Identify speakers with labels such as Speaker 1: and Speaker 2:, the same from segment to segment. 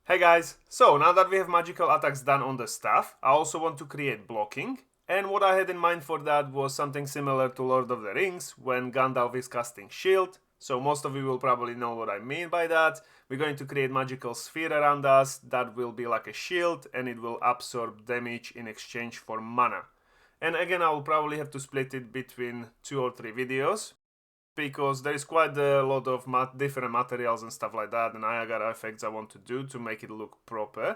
Speaker 1: Hey guys, so now that we have magical attacks done on the staff, I also want to create blocking. And what I had in mind for that was something similar to Lord of the Rings, when Gandalf is casting shield. So most of you will probably know what I mean by that. We're going to create magical sphere around us that will be like a shield and it will absorb damage in exchange for mana. And again, I will probably have to split it between 2 or 3 videos, because there is quite a lot of different materials and stuff like that, and Niagara effects I want to do to make it look proper.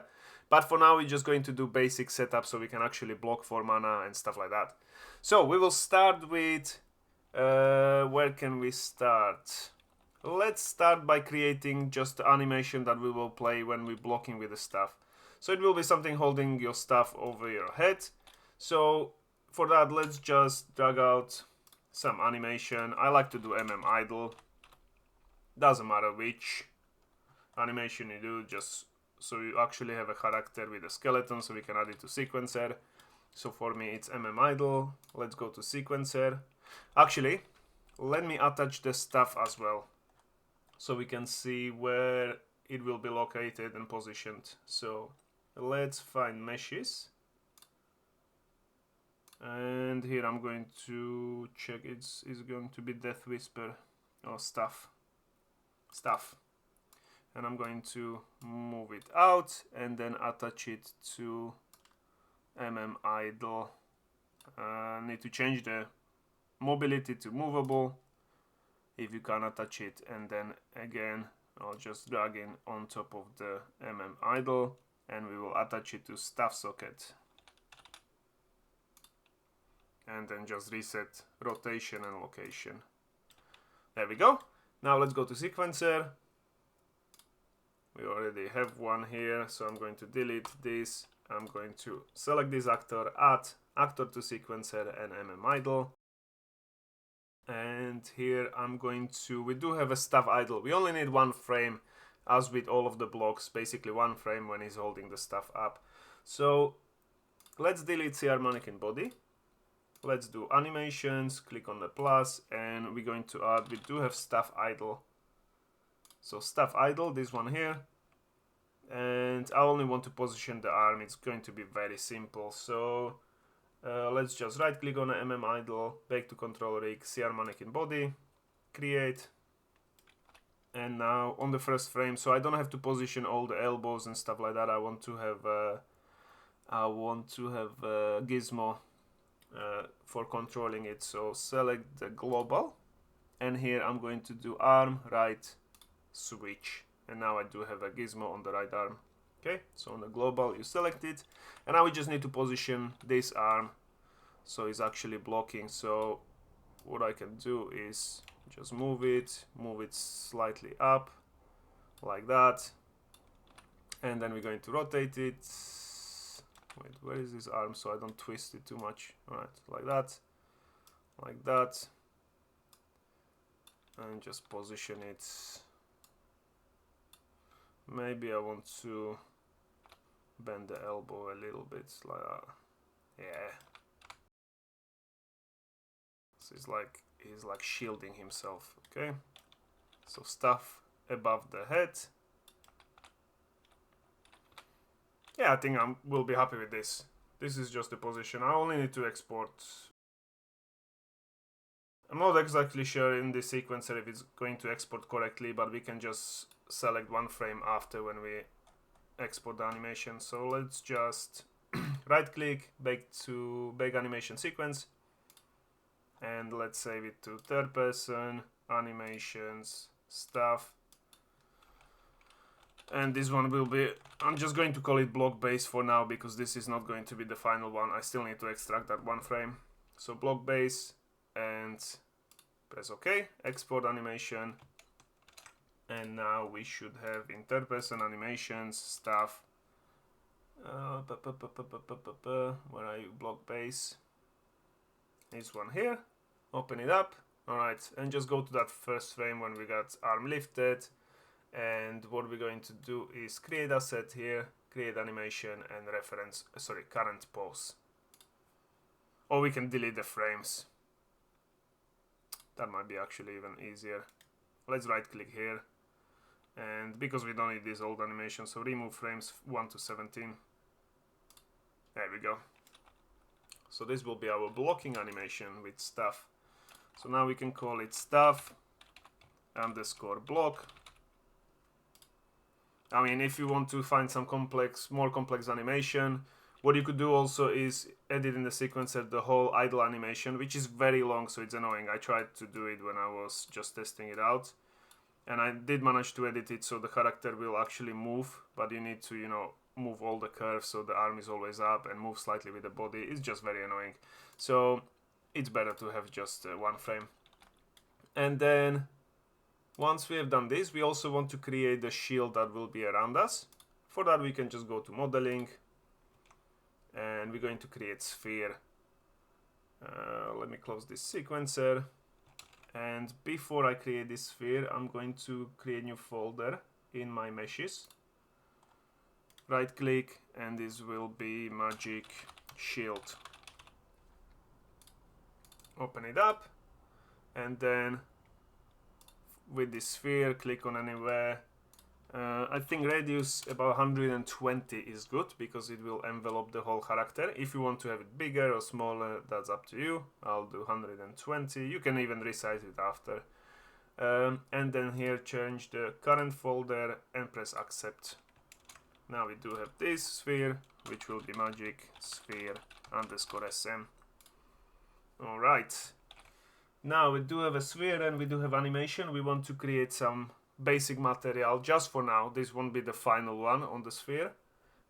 Speaker 1: But for now, we're just going to do basic setup so we can actually block for mana and stuff like that. So we will start with, where can we start? Let's start by creating just the animation that we will play when we're blocking with the staff. So it will be something holding your staff over your head. So for that, let's just drag out some animation. I like to do idle. Doesn't matter which animation you do, just so you actually have a character with a skeleton, so we can add it to sequencer. So for me it's idle. Let's go to sequencer. Actually, let me attach the stuff as well, so we can see where it will be located and positioned. So let's find meshes. And here I'm going to check it's going to be Death Whisper or stuff. And I'm going to move it out and then attach it to idle. Need to change the mobility to movable if you can attach it, and then again I'll just drag in on top of the idle and we will attach it to staff socket. And then just reset rotation and location. There we go. Now let's go to sequencer. We already have one here, so I'm going to delete this. I'm going to select this actor, add actor to sequencer and idle. And here I'm going to, we do have a staff idle. We only need one frame, as with all of the blocks, basically one frame when he's holding the staff up. So let's delete CR mannequin body. Let's do animations, click on the plus, and we're going to add, we do have staff idle. So staff idle, this one here. And I only want to position the arm. It's going to be very simple. So let's just right click on the idle, back to control rig, CR mannequin body, create. And now on the first frame, so I don't have to position all the elbows and stuff like that. I want to have gizmo for controlling it. So select the global, and here I'm going to do arm right switch, and now I do have a gizmo on the right arm. Okay, so on the global you select it, and now we just need to position this arm so it's actually blocking. So what I can do is just move it slightly up like that, and then we're going to rotate it. Wait, where is this arm so I don't twist it too much? Alright, like that, and just position it. Maybe I want to bend the elbow a little bit, like that. Yeah. So he's like shielding himself. Okay. So stuff above the head. Yeah, I think we'll be happy with this. This is just the position. I only need to export. I'm not exactly sure in the sequencer if it's going to export correctly, but we can just select one frame after when we export the animation. So let's just right click, bake animation sequence, and let's save it to third person, animations, stuff. And this one will be, I'm just going to call it block base for now, because this is not going to be the final one. I still need to extract that one frame. So block base, and press OK, export animation. And now we should have in third person animations, stuff. Where are you? Block base. This one here. Open it up. Alright, and just go to that first frame when we got arm lifted. And what we're going to do is create asset here, create animation, and reference, current pose. Or we can delete the frames. That might be actually even easier. Let's right click here And because we don't need this old animation, so remove frames 1 to 17. There we go. So this will be our blocking animation with stuff. So now we can call it stuff underscore block. I mean, if you want to find some more complex animation, what you could do also is edit in the sequencer the whole idle animation, which is very long, so it's annoying. I tried to do it when I was just testing it out, and I did manage to edit it so the character will actually move, but you need to, you know, move all the curves so the arm is always up and move slightly with the body. It's just very annoying. So it's better to have just one frame. And then once we have done this, we also want to create the shield that will be around us. For that, we can just go to modeling, and we're going to create sphere. Let me close this sequencer. And before I create this sphere, I'm going to create a new folder in my meshes. Right click, and this will be magic shield. Open it up, and then with this sphere, click on anywhere. I think radius about 120 is good because it will envelop the whole character. If you want to have it bigger or smaller, that's up to you. I'll do 120. You can even resize it after. And then here change the current folder and press accept. Now we do have this sphere, which will be magic sphere underscore sm. Alright. Now we do have a sphere and we do have animation. We want to create some basic material just for now. This won't be the final one on the sphere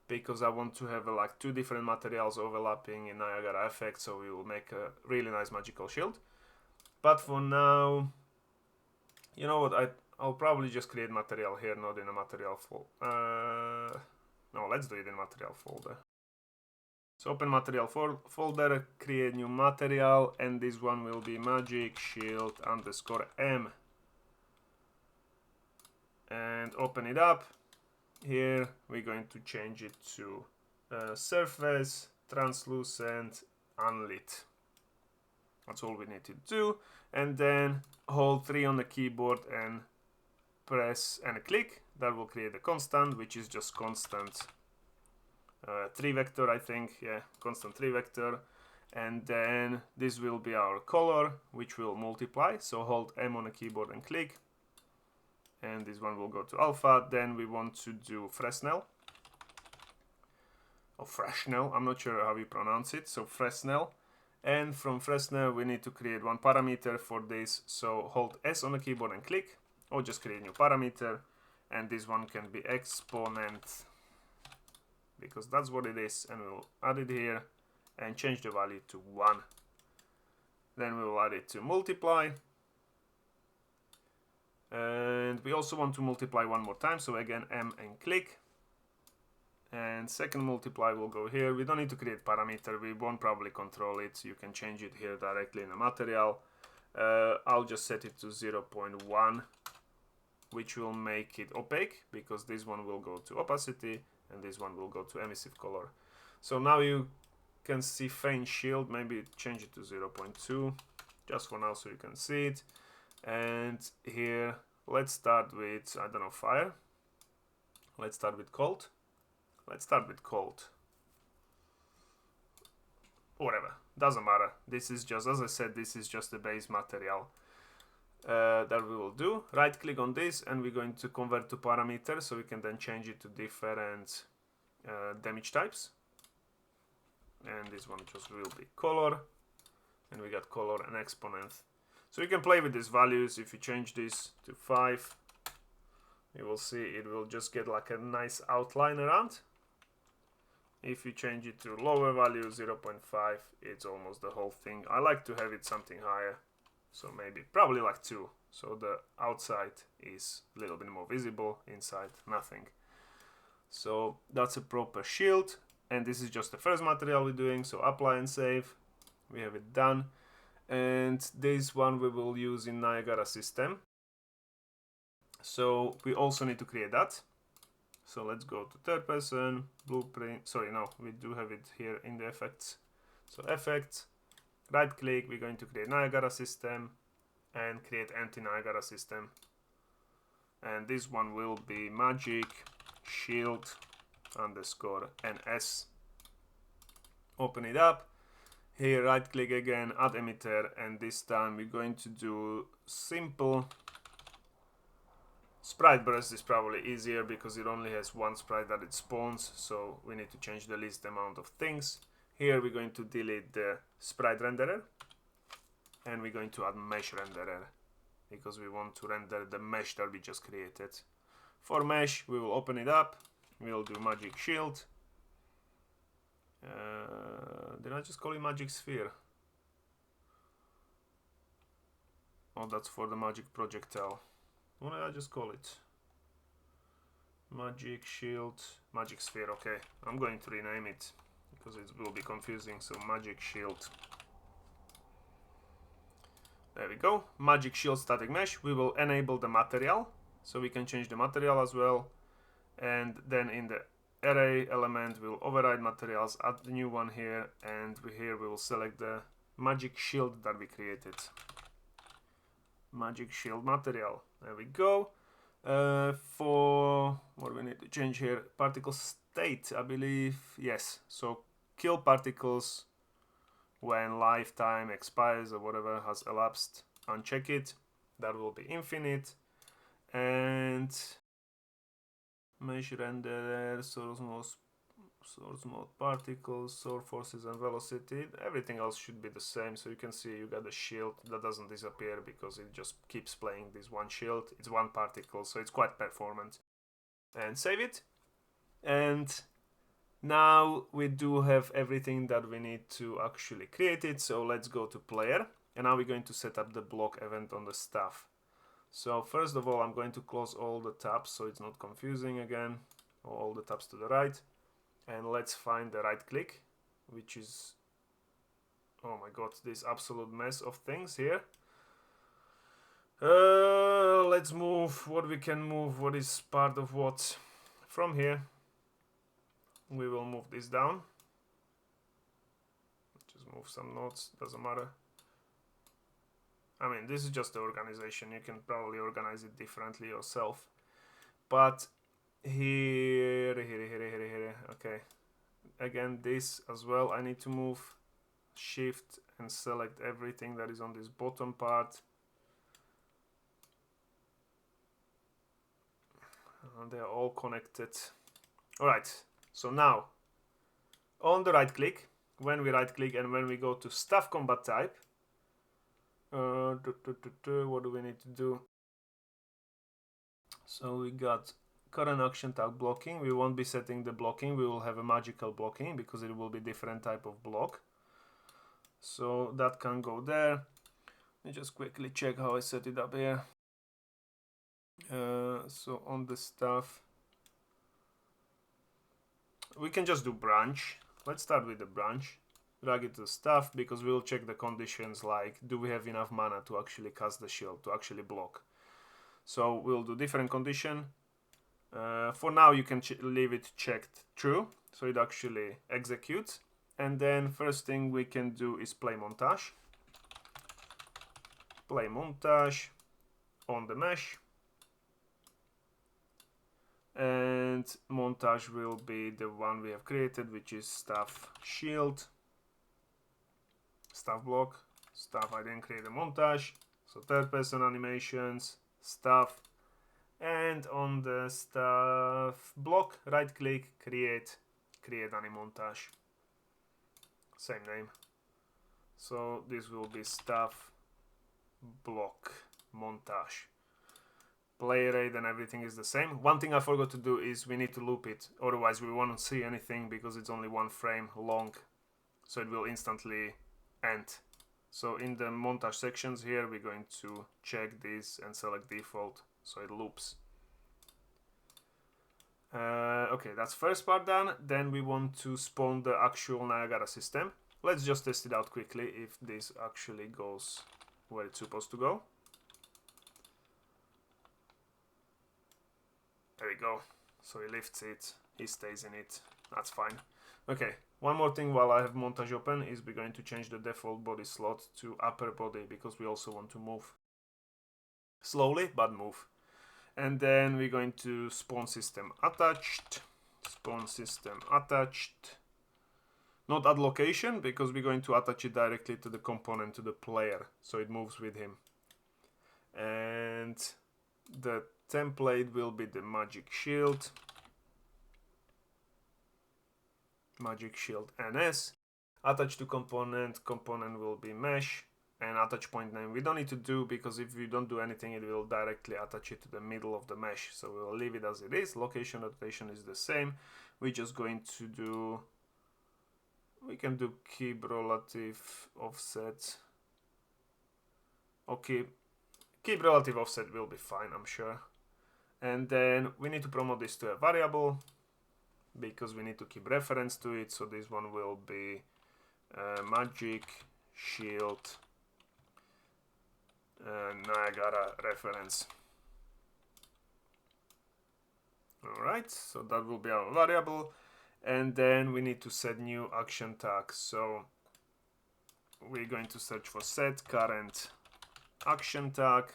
Speaker 1: because I want to have like two different materials overlapping in Niagara effect, so we will make a really nice magical shield. But for now, you know what, I'll probably just create material here, not in a material folder. No, let's do it in material folder. So open material folder, create new material, and this one will be magic shield underscore m. And open it up. Here we're going to change it to surface, translucent, unlit. That's all we need to do. And then hold 3 on the keyboard and press and click. That will create a constant, which is just constant 3 vector, I think. Yeah, constant 3 vector. And then this will be our color, which will multiply. So hold M on the keyboard and click. And this one will go to alpha. Then we want to do Fresnel. Or Fresnel, I'm not sure how you pronounce it. So Fresnel. And from Fresnel, we need to create one parameter for this. So hold S on the keyboard and click. Or just create a new parameter. And this one can be exponent, because that's what it is. And we'll add it here and change the value to 1. Then we'll add it to multiply. And we also want to multiply one more time. So again, M and click. And second multiply will go here. We don't need to create parameter. We won't probably control it. You can change it here directly in the material. I'll just set it to 0.1, which will make it opaque, because this one will go to opacity and this one will go to emissive color. So now you can see faint shield. Maybe change it to 0.2 just for now so you can see it. And here let's start with, I don't know, fire. Let's start with cold. Let's start with cold. Whatever, doesn't matter. This is just, as I said, this is just the base material that we will do. Right click on this and we're going to convert to parameter, so we can then change it to different damage types. And this one just will be color, and we got color and exponent. So you can play with these values. If you change this to 5, you will see it will just get like a nice outline around. If you change it to lower value, 0.5, it's almost the whole thing. I like to have it something higher, so maybe probably like 2, so the outside is a little bit more visible, inside nothing. So that's a proper shield, and this is just the first material we're doing. So apply and save. We have it done. And this one we will use in Niagara system. So we also need to create that. So let's go to third person, blueprint. Sorry, no, we do have it here in the effects. So effects, right click, we're going to create Niagara system and create empty Niagara system. and this one will be magic shield underscore ns. Open it up. Here, right click again, add emitter, and this time we're going to do simple sprite burst. Is probably easier because it only has one sprite that it spawns, so we need to change the least amount of things. Here we're going to delete the sprite renderer, and we're going to add mesh renderer because we want to render the mesh that we just created. For mesh, we will open it up, we'll do magic shield. Did I just call it magic sphere? Oh, that's for the magic projectile. What did I just call it? Magic shield, magic sphere. Okay, I'm going to rename it because it will be confusing. So magic shield. There we go. Magic shield static mesh. We will enable the material, so we can change the material as well. And then in the array element, we'll override materials, add the new one here, and here we will select the magic shield that we created. Magic shield material. There we go. For what we need to change here, particle state, I believe. Yes. So kill particles when lifetime expires or whatever has elapsed. Uncheck it. That will be infinite. And mesh renderer, source mode particles, source forces and velocity. Everything else should be the same. So you can see you got the shield that doesn't disappear because it just keeps playing this one shield. It's one particle, so it's quite performant. And save it. And now we do have everything that we need to actually create it. So let's go to player. And now we're going to set up the block event on the stuff. So first of all, I'm going to close all the tabs so it's not confusing again. All the tabs to the right. And let's find the right click, which is, oh my god, this absolute mess of things here. Let's move what we can move, what is part of what. From here, we will move this down. Just move some nodes, doesn't matter. I mean, this is just the organization. You can probably organize it differently yourself. But here, okay. Again, this as well, I need to move shift and select everything that is on this bottom part. And they're all connected. All right, so now on the right click, when we right click and when we go to stuff combat type, what do we need to do? So we got current action tag blocking. We won't be setting the blocking. We will have a magical blocking because it will be different type of block. So that can go there. Let me just quickly check how I set it up here. So on the stuff, we can just do branch. Let's start with the branch. Drag it to the stuff because we'll check the conditions like do we have enough mana to actually cast the shield, to actually block. So we'll do different condition. For now you can leave it checked true, so it actually executes. And then first thing we can do is play montage. Play montage on the mesh. And montage will be the one we have created, which is stuff shield. Stuff block, stuff, I didn't create a montage, so third person animations, stuff, and on the stuff block, right click, create animontage, same name. So this will be stuff block montage. Play rate and everything is the same. One thing I forgot to do is we need to loop it, otherwise we won't see anything because it's only one frame long, so it will instantly end. So in the montage sections here, we're going to check this and select default so it loops. Okay, that's first part done. Then we want to spawn the actual Niagara system. Let's just test it out quickly if this actually goes where it's supposed to go. There we go. So he lifts it, he stays in it, that's fine. Okay, one more thing while I have montage open is we're going to change the default body slot to upper body because we also want to move. Slowly, but move. And then we're going to spawn system attached, not add location, because we're going to attach it directly to the component, to the player, so it moves with him. And the template will be the magic shield NS. Attach to component will be mesh, and attach point name we don't need to do, because if you don't do anything it will directly attach it to the middle of the mesh, so we'll leave it as it is. Location rotation is the same. We're just going to do, we can do keep relative offset. Okay, keep relative offset will be fine, I'm sure. And then we need to promote this to a variable, because we need to keep reference to it. So this one will be magic shield Niagara reference. All right, so that will be our variable. And then we need to set new action tag. So we're going to search for set current action tag,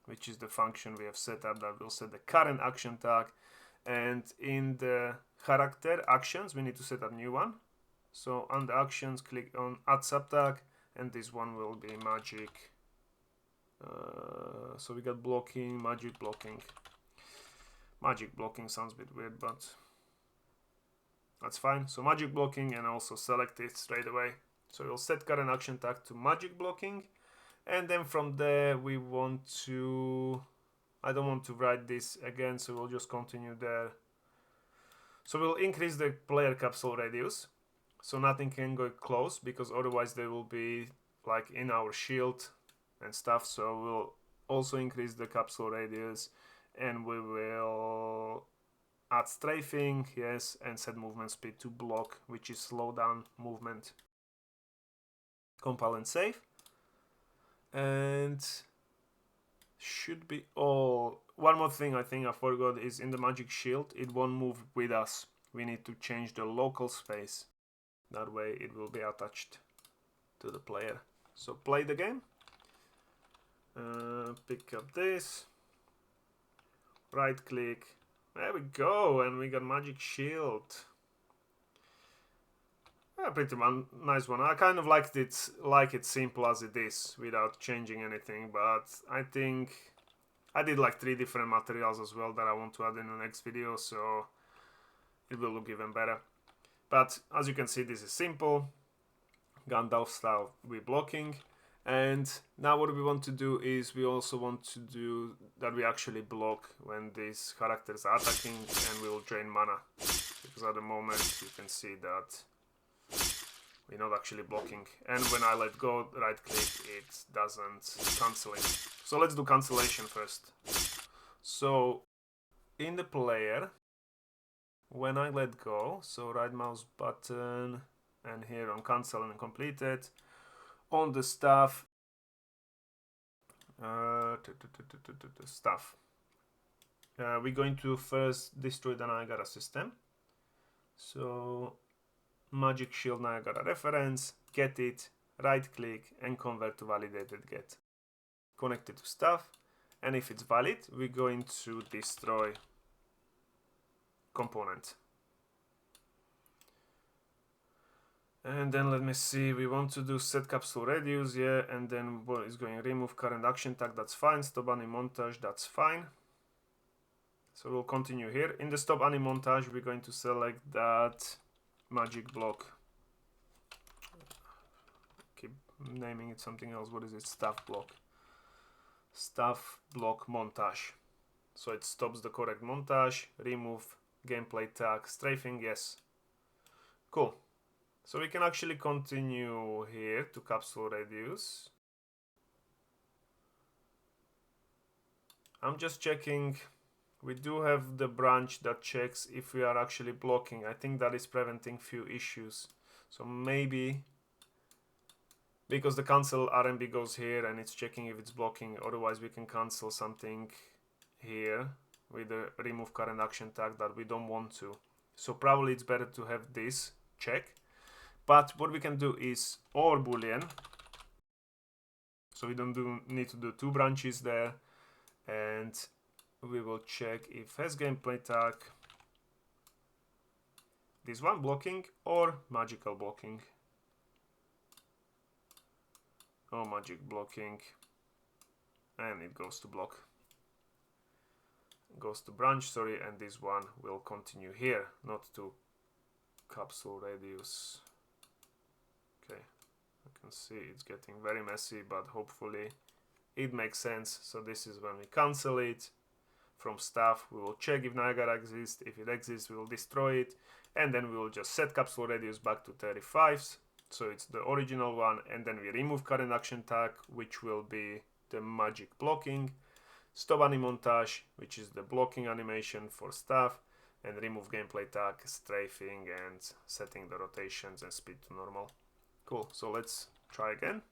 Speaker 1: which is the function we have set up that will set the current action tag. And in the character actions, we need to set a new one. So on the actions, click on add subtag, and this one will be magic. So we got blocking, magic blocking. Magic blocking sounds a bit weird, but that's fine. So magic blocking, and also select it straight away. So we'll set current action tag to magic blocking. And then from there, we want to, I don't want to write this again, so we'll just continue there. So we'll increase the player capsule radius, so nothing can go close, because otherwise they will be like in our shield and stuff. So we'll also increase the capsule radius, and we will add strafing, yes, and set movement speed to block, which is slow down movement. Compile and save. And should be all. One more thing I think I forgot is in the magic shield, it won't move with us. We need to change the local space. That way it will be attached to the player. So play the game. Pick up this. Right click. There we go, and we got magic shield. Yeah, pretty nice one. I kind of like it simple as it is, without changing anything. But I think I did like 3 different materials as well that I want to add in the next video, so it will look even better. But as you can see, this is simple. Gandalf style we blocking. And now what we want to do is we also want to do that we actually block when these characters are attacking, and we will drain mana. Because at the moment you can see that we're not actually blocking. And when I let go, right click, it doesn't cancel it. So let's do cancellation first. So in the player, when I let go, so right mouse button, and here on cancel and completed, on the stuff, we're going to first destroy the Niagara system. So magic shield Niagara reference, get it, right click, and convert to validated get. Connect it to stuff, and if it's valid, we're going to destroy component. And then let me see, we want to do set capsule radius, yeah, and then what is going remove current action tag, that's fine. Stop anim montage, that's fine. So we'll continue here. In the stop anim montage, we're going to select that magic block. Keep naming it something else. What is it? Staff block. Staff block montage. So it stops the correct montage. Remove gameplay tag, strafing, yes. Cool. So we can actually continue here to capsule radius. I'm just checking. We do have the branch that checks if we are actually blocking. I think that is preventing few issues. So maybe because the cancel RMB goes here and it's checking if it's blocking. Otherwise we can cancel something here with the remove current action tag that we don't want to. So probably it's better to have this check. But what we can do is or boolean, so we don't need to do 2 branches there, and we will check if has gameplay tag this one blocking or magical blocking. Oh, magic blocking, and it goes to block. Goes to branch, sorry, and this one will continue here, not to capsule radius. Okay, I can see it's getting very messy, but hopefully it makes sense. So this is when we cancel it. From staff, we will check if Niagara exists. If it exists, we will destroy it, and then we will just set capsule radius back to 35s, so it's the original one, and then we remove current action tag, which will be the magic blocking, stop animontage, which is the blocking animation for staff, and remove gameplay tag, strafing, and setting the rotations and speed to normal. Cool, so let's try again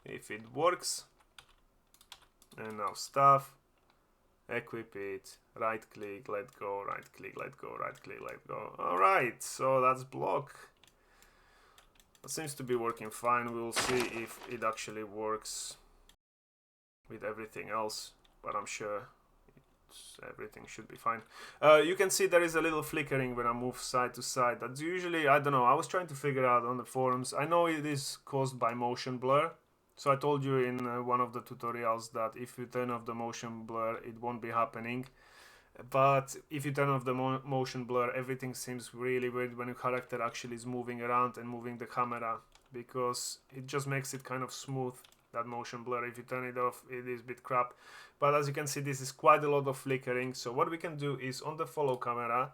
Speaker 1: if it works. And now staff, equip it, right click, let go, right click, let go, right click, let go. All right, so that's block. That seems to be working fine. We'll see if it actually works with everything else, but I'm sure everything should be fine. You can see there is a little flickering when I move side to side. That's usually, I don't know, I was trying to figure out on the forums. I know it is caused by motion blur. So I told you in one of the tutorials that if you turn off the motion blur, it won't be happening. But if you turn off the motion blur, everything seems really weird when your character actually is moving around and moving the camera, because it just makes it kind of smooth, that motion blur. If you turn it off, it is a bit crap. But as you can see, this is quite a lot of flickering. So what we can do is on the follow camera,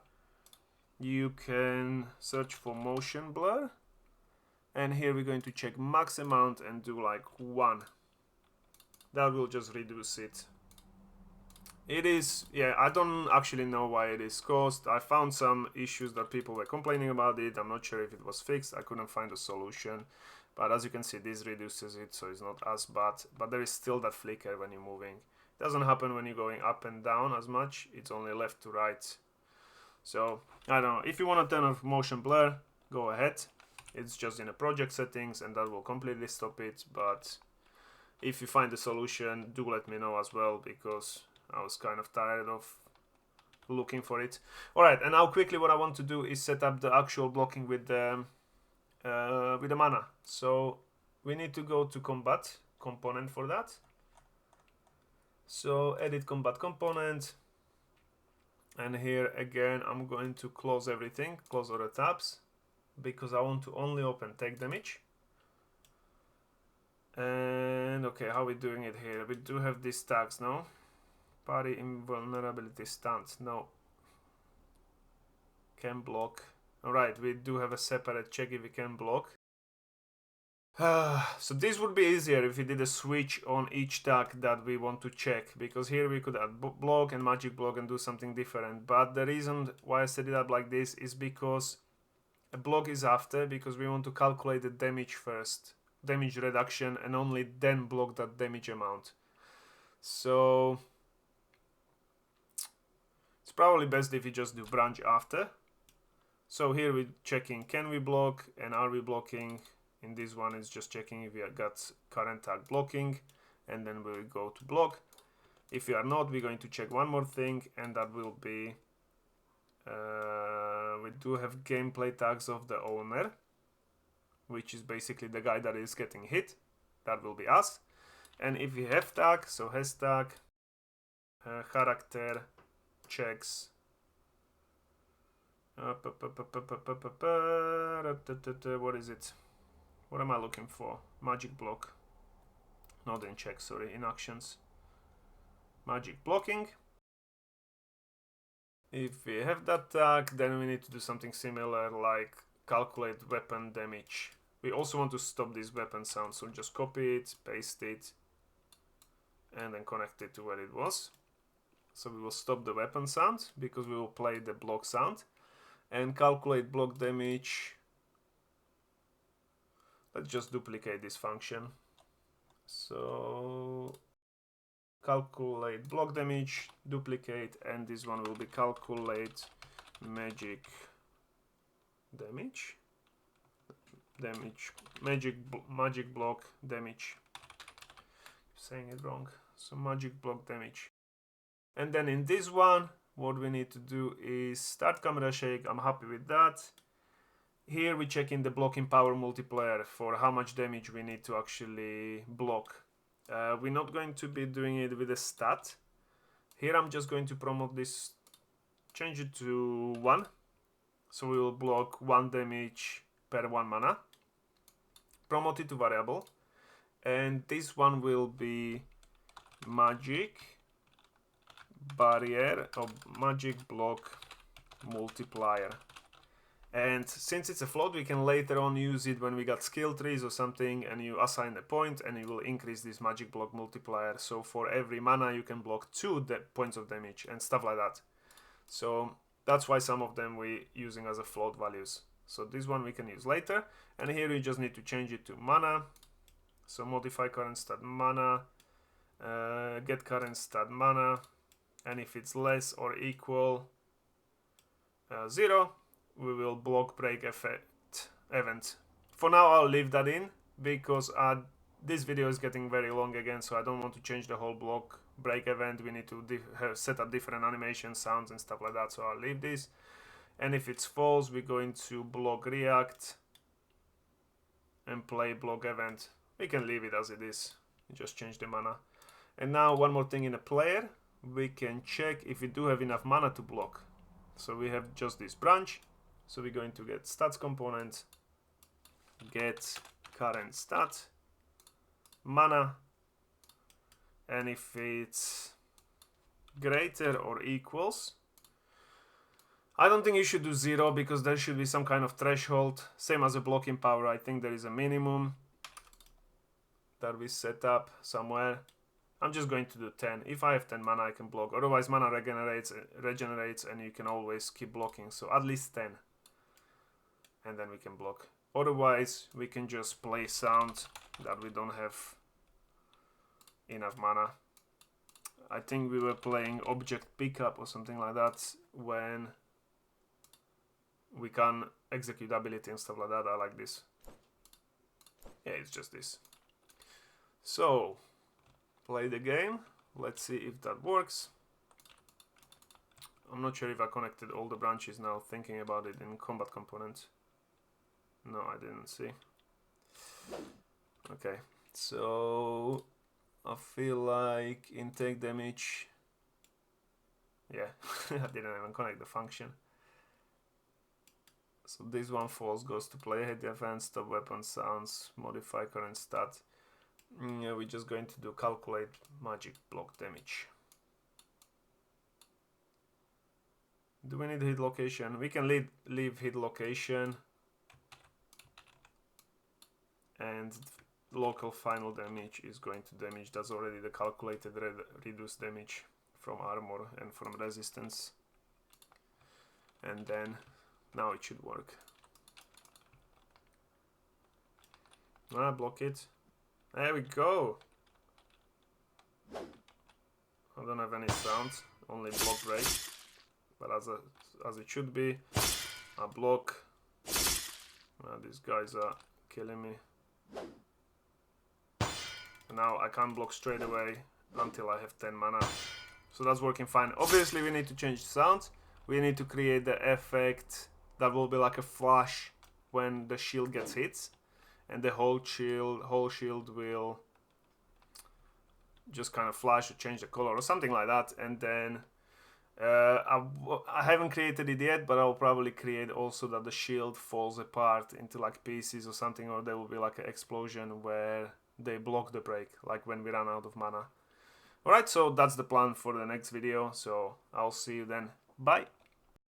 Speaker 1: you can search for motion blur. And here we're going to check max amount and do like 1. That will just reduce it. It is, yeah, I don't actually know why it is caused. I found some issues that people were complaining about it. I'm not sure if it was fixed. I couldn't find a solution. But as you can see, this reduces it, so it's not as bad. But there is still that flicker when you're moving. It doesn't happen when you're going up and down as much. It's only left to right. So, I don't know. If you want to turn off motion blur, go ahead. It's just in the project settings, and that will completely stop it. But if you find a solution, do let me know as well, because I was kind of tired of looking for it. Alright, and now quickly what I want to do is set up the actual blocking with the mana. So we need to go to combat component for that. So edit combat component, and here again I'm going to close everything, close all the tabs, because I want to only open take damage. And okay, how are we doing it here? We do have these tags now. Party invulnerability stance. No. Can block. Alright, we do have a separate check if we can block. So this would be easier if we did a switch on each tag that we want to check, because here we could add block and magic block and do something different. But the reason why I set it up like this is because a block is after, because we want to calculate the damage first, damage reduction, and only then block that damage amount. So it's probably best if you just do branch after. So here we're checking, can we block and are we blocking? In this one it's just checking if we have got current tag blocking, and then we'll go to block. If we are not, we're going to check one more thing, and that will be we do have gameplay tags of the owner, which is basically the guy that is getting hit. That will be us. And if we have tag, so has tag, character checks. What is it? What am I looking for? Magic block. Not in check, sorry, in actions. Magic blocking. If we have that tag, then we need to do something similar, like calculate weapon damage. We also want to stop this weapon sound, so just copy it, paste it, and then connect it to where it was. So we will stop the weapon sound, because we will play the block sound, and calculate block damage. Let's just duplicate this function. So calculate block damage, duplicate, and this one will be calculate magic damage. Magic block damage. Saying it wrong. So magic block damage. And then in this one, what we need to do is start camera shake. I'm happy with that. Here we check in the blocking power multiplier for how much damage we need to actually block. We're not going to be doing it with a stat. Here I'm just going to promote this, change it to 1. So we will block 1 damage per 1 mana. Promote it to variable. And this one will be magic barrier or magic block multiplier. And since it's a float, we can later on use it when we got skill trees or something, and you assign a point and it will increase this magic block multiplier. So for every mana you can block 2 points of damage and stuff like that. So that's why some of them we're using as a float values. So this one we can use later, and here you just need to change it to mana. So modify current stat mana, get current stat mana, and if it's less or equal 0, we will block break event. For now I'll leave that in because this video is getting very long again, so I don't want to change the whole block break event. We need to set up different animation sounds and stuff like that, so I'll leave this. And if it's false, we're going to block react and play block event. We can leave it as it is, just change the mana. And now one more thing in the player, we can check if we do have enough mana to block. So we have just this branch, so we're going to get stats component, get current stat, mana, and if it's greater or equals, I don't think you should do 0 because there should be some kind of threshold, same as a blocking power. I think there is a minimum that we set up somewhere. I'm just going to do 10. If I have 10 mana, I can block. Otherwise, mana regenerates, and you can always keep blocking. So at least 10. And then we can block. Otherwise, we can just play sound that we don't have enough mana. I think we were playing object pickup or something like that when we can execute ability and stuff like that. I like this. Yeah, it's just this. So play the game. Let's see if that works. I'm not sure if I connected all the branches now, thinking about it in combat component. No, I didn't see. Okay, so I feel like intake damage. Yeah, I didn't even connect the function. So this one false goes to play hit defense, stop weapon sounds, modify current stat. Yeah, we're just going to do calculate magic block damage. Do we need hit location? We can leave hit location and local final damage is going to damage. That's already the calculated reduced damage from armor and from resistance. And then now it should work. Block it. There we go. I don't have any sounds, only block break, but as it should be. I block. These guys are killing me. And now I can't block straight away until I have 10 mana. So that's working fine. Obviously we need to change the sounds. We need to create the effect that will be like a flash when the shield gets hit. And the whole shield will just kind of flash or change the color or something like that. And then I haven't created it yet, but I'll probably create also that the shield falls apart into like pieces or something, or there will be like an explosion where they block the break, like when we run out of mana. Alright, so that's the plan for the next video, so I'll see you then. Bye!